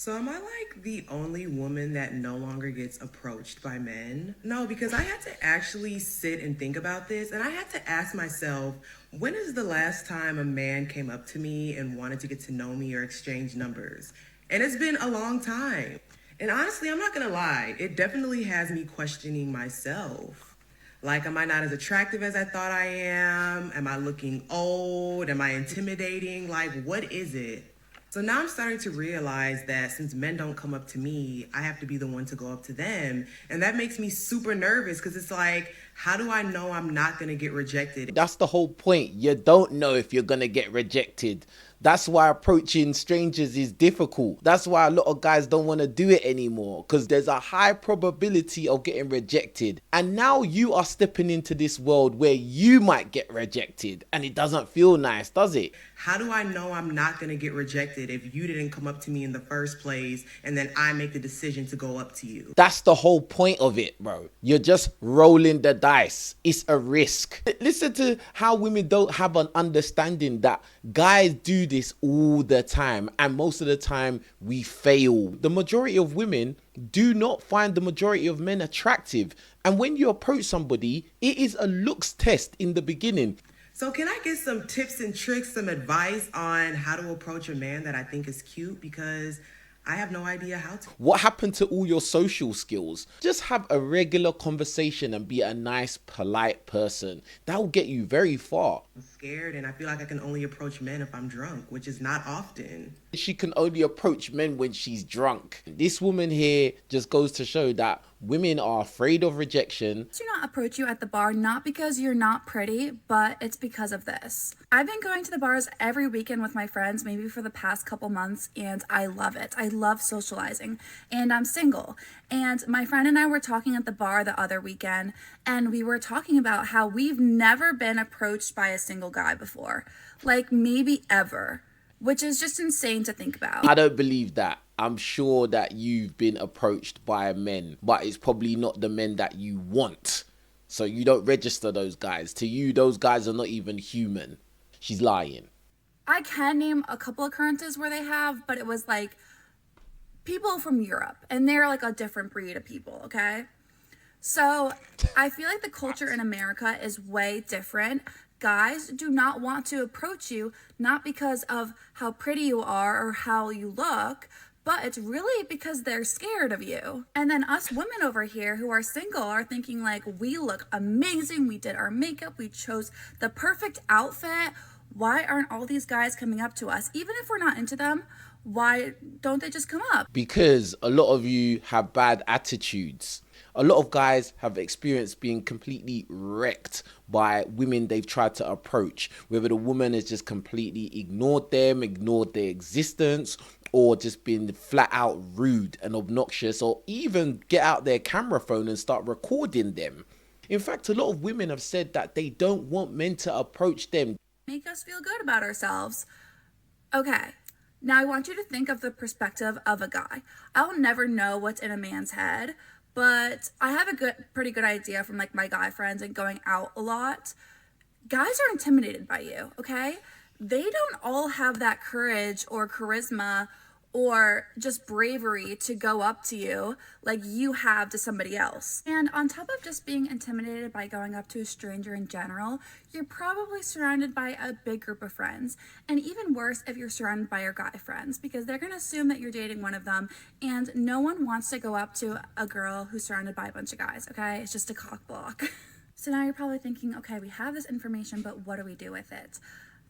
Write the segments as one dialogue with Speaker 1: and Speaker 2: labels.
Speaker 1: So am I like the only woman that no longer gets approached by men? No, because I had to actually sit and think about this and I had to ask myself, when is the last time a man came up to me and wanted to get to know me or exchange numbers? And it's been a long time. And honestly, I'm not gonna lie, it definitely has me questioning myself. Like, am I not as attractive as I thought I am? Am I looking old? Am I intimidating? Like, what is it? So now I'm starting to realize that since men don't come up to me, I have to be the one to go up to them. And that makes me super nervous because it's like, how do I know I'm not going to get rejected?
Speaker 2: That's the whole point. You don't know if you're going to get rejected. That's why approaching strangers is difficult. That's why a lot of guys don't want to do it anymore, because there's a high probability of getting rejected. And now you are stepping into this world where you might get rejected, and it doesn't feel nice, does it?
Speaker 1: How do I know I'm not going to get rejected if you didn't come up to me in the first place and then I make the decision to go up to you?
Speaker 2: That's the whole point of it, bro. You're just rolling the dice. It's a risk. Listen to how women don't have an understanding that guys do this all the time, and most of the time we fail. The majority of women do not find the majority of men attractive. And when you approach somebody, it is a looks test in the beginning.
Speaker 1: So can I get some tips and tricks, some advice on how to approach a man that I think is cute? Because I have no idea how to.
Speaker 2: What happened to all your social skills? Just have a regular conversation and be a nice, polite person. That will get you very far.
Speaker 1: I'm scared and I feel like I can only approach men if I'm drunk, which is not often.
Speaker 2: She can only approach men when she's drunk. This woman here just goes to show that women are afraid of rejection.
Speaker 3: Do not approach you at the bar, not because you're not pretty, but it's because of this. I've been going to the bars every weekend with my friends, maybe for the past couple months, and I love it. I love socializing, and I'm single. And my friend and I were talking at the bar the other weekend, and we were talking about how we've never been approached by a single guy before. Like, maybe ever. Which is just insane to think about.
Speaker 2: I don't believe that. I'm sure that you've been approached by men, but it's probably not the men that you want. So you don't register those guys. To you, those guys are not even human. She's lying.
Speaker 3: I can name a couple occurrences where they have, but it was like people from Europe, and they're like a different breed of people, okay? So I feel like the culture in America is way different. Guys do not want to approach you, not because of how pretty you are or how you look, but it's really because they're scared of you. And then us women over here who are single are thinking like, we look amazing, we did our makeup, we chose the perfect outfit. Why aren't all these guys coming up to us? Even if we're not into them, why don't they just come up?
Speaker 2: Because a lot of you have bad attitudes. A lot of guys have experienced being completely wrecked by women they've tried to approach. Whether the woman has just completely ignored them, ignored their existence, or just been flat out rude and obnoxious, or even get out their camera phone and start recording them. In fact, a lot of women have said that they don't want men to approach them.
Speaker 3: Make us feel good about ourselves. Okay. Now I want you to think of the perspective of a guy. I'll never know what's in a man's head, but I have a pretty good idea from like my guy friends and going out a lot. Guys are intimidated by you, okay? They don't all have that courage or charisma or just bravery to go up to you like you have to somebody else. And on top of just being intimidated by going up to a stranger in general, you're probably surrounded by a big group of friends. And even worse if you're surrounded by your guy friends, because they're gonna assume that you're dating one of them, and no one wants to go up to a girl who's surrounded by a bunch of guys, okay? It's just a cock block. So now you're probably thinking, okay, we have this information, but what do we do with it?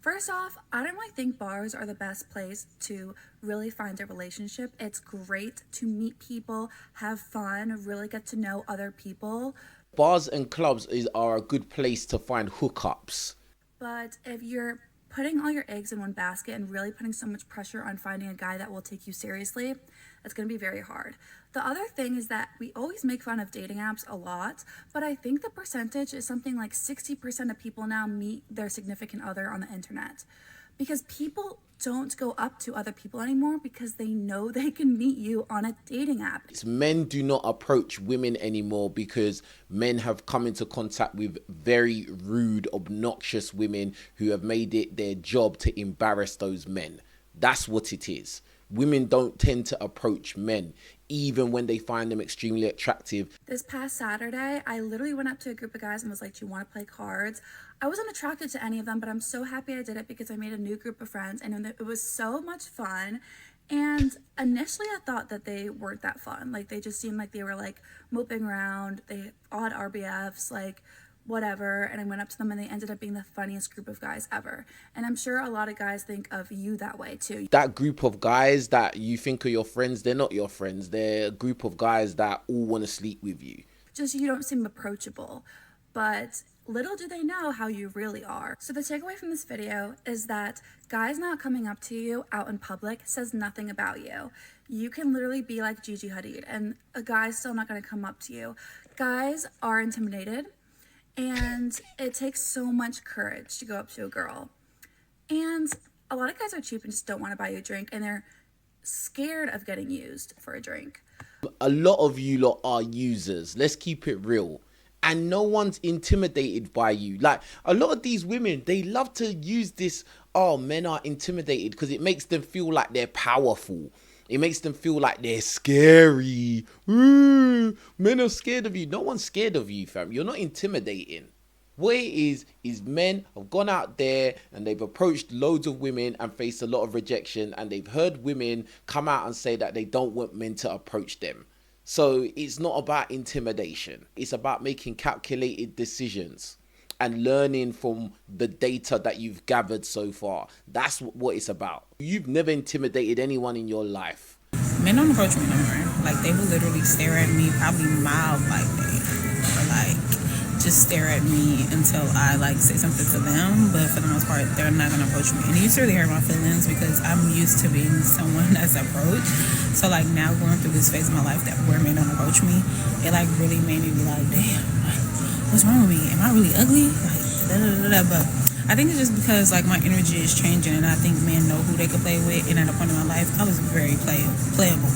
Speaker 3: First off, I don't really think bars are the best place to really find a relationship. It's great to meet people, have fun, really get to know other people.
Speaker 2: Bars and clubs are a good place to find hookups.
Speaker 3: But if you're putting all your eggs in one basket and really putting so much pressure on finding a guy that will take you seriously, it's going to be very hard. The other thing is that we always make fun of dating apps a lot, but I think the percentage is something like 60% of people now meet their significant other on the internet. Because people don't go up to other people anymore because they know they can meet you on a dating app.
Speaker 2: Men do not approach women anymore because men have come into contact with very rude, obnoxious women who have made it their job to embarrass those men. That's what it is. Women don't tend to approach men, even when they find them extremely attractive.
Speaker 3: This past Saturday, I literally went up to a group of guys and was like, do you want to play cards? I wasn't attracted to any of them, but I'm so happy I did it because I made a new group of friends and it was so much fun. And initially I thought that they weren't that fun. Like, they just seemed like they were like moping around. They all had RBFs, like whatever. And I went up to them and they ended up being the funniest group of guys ever. And I'm sure a lot of guys think of you that way too.
Speaker 2: That group of guys that you think are your friends, they're not your friends. They're a group of guys that all want to sleep with you.
Speaker 3: Just, you don't seem approachable. But little do they know how you really are. So the takeaway from this video is that guys not coming up to you out in public says nothing about you. You can literally be like Gigi Hadid and a guy's still not going to come up to you. Guys are intimidated and it takes so much courage to go up to a girl. And a lot of guys are cheap and just don't want to buy you a drink and they're scared of getting used for a drink.
Speaker 2: A lot of you lot are users. Let's keep it real. And no one's intimidated by you. Like, a lot of these women, they love to use this, oh, men are intimidated, because it makes them feel like they're powerful. It makes them feel like they're scary. Ooh, men are scared of you. No one's scared of you, fam. You're not intimidating. What it is men have gone out there and they've approached loads of women and faced a lot of rejection, and they've heard women come out and say that they don't want men to approach them. So it's not about intimidation. It's about making calculated decisions and learning from the data that you've gathered so far. That's what it's about. You've never intimidated anyone in your life.
Speaker 4: Men don't approach me no more. Like, they will literally stare at me, probably mild like they, or like just stare at me until I like say something to them. But for the most part, they're not gonna approach me. And it used to really hurt my feelings because I'm used to being someone that's approached. So like, now going through this phase of my life that where men don't approach me, it like really made me be like, damn, like, what's wrong with me? Am I really ugly? Like, da da da da. But I think it's just because like my energy is changing, and I think men know who they can play with. And at a point in my life, I was very playable.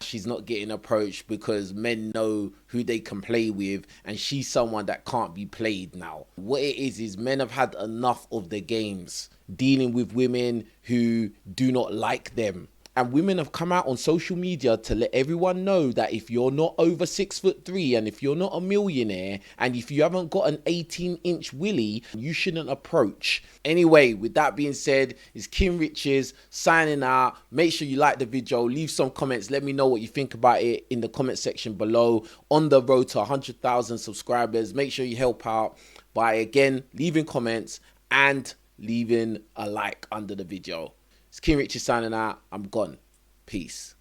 Speaker 2: She's not getting approached because men know who they can play with, and she's someone that can't be played now. What it is men have had enough of the games, dealing with women who do not like them. And women have come out on social media to let everyone know that if you're not over 6'3", and if you're not a millionaire, and if you haven't got an 18-inch willy, you shouldn't approach. Anyway, with that being said, it's King Richez signing out. Make sure you like the video, leave some comments, let me know what you think about it in the comment section below. On the road to 100,000 subscribers, make sure you help out by, again, leaving comments and leaving a like under the video. It's King Richez signing out. I'm gone. Peace.